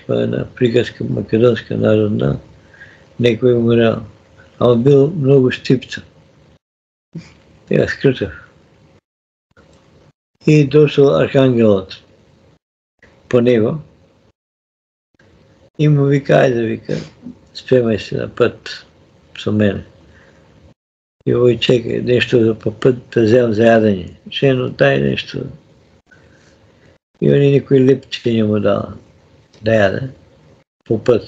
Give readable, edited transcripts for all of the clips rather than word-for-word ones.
Това е една приказка македонска народна. Некой умрял. А он бил много щипца. Тега скрътав. И дошъл архангелът по него и му вика, айде, вика, спремай се на път со мене. И овој чекай нещо по път да вземам за ядење. Жено, дай нещо. И они некои лепчиња му дала да яде по път.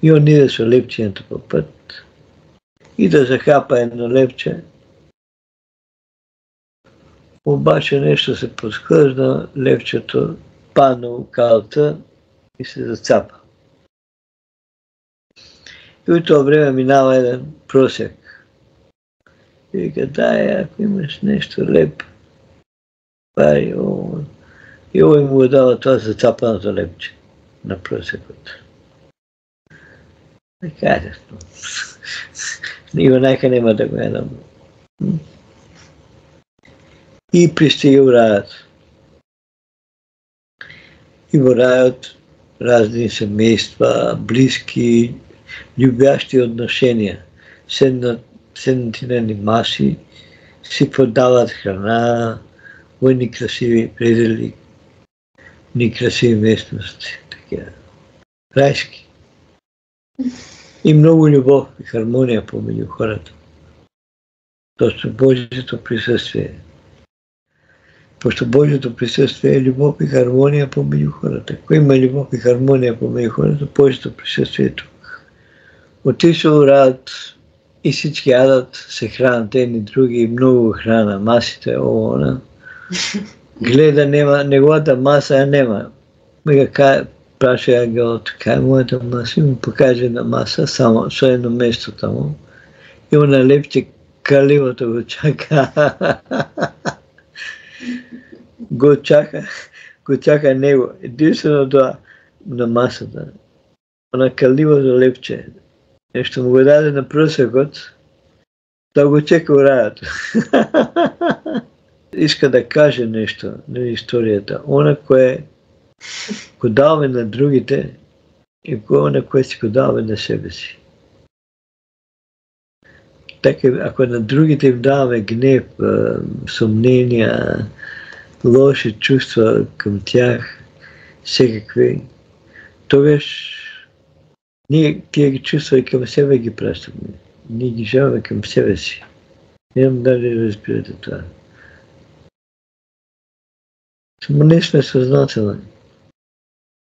И он иде со лепчињето по път и да захапа едно лепче. Обаче нещо се подскрзна, лепчето падна у калта и се зацапа. И у тоа време минава еден просек. И вика, дай, ако имаш нещо леп, пари, ово. И овој му го дава тоа зацапаното лепче на просекот. Не кажеш, него нека нема да го едам. И пристига у рајот. И во рајот разни семејства, блиски, љубящи одношенија. Седнати на едни маси, си подават храна, во едни красиви предели, едни красиви местности, такива, рајски. И многу љубов и хармонија помеѓу хората. Точно Божјото присуствие. Пошто Божјото присуствие е љубов и хармонија помеѓу хората. Кој има љубов и хармонија помеѓу хората, Божјото присуствие е тук. Отишол у рајот и сички јадат, се хранат едни други, многу храна, масите, ово, она. Гледа, нема, неговата маса ја нема. Мега праша ангелот, кај е мојата маса? И му покаже една маса, само со едно место таму. И она лепче каливото го чака. Го чака него. Единствено тоа на масата. Она каливото лепче. Нешто му го даде на просекот, да го чека у рајот. Иска да каже нешто на историјата. Она кое го даваме на другите и она кое си го даваме на себе си. Така, ако на другите им даваме гнев, сомненија, лоши чувства към тях, секакви, тогаш ние тие ги чувства и към себе ги пращаме. Ние ги жаваме към себе си. Не знам дали разбирате това. Само не сме съзнателни.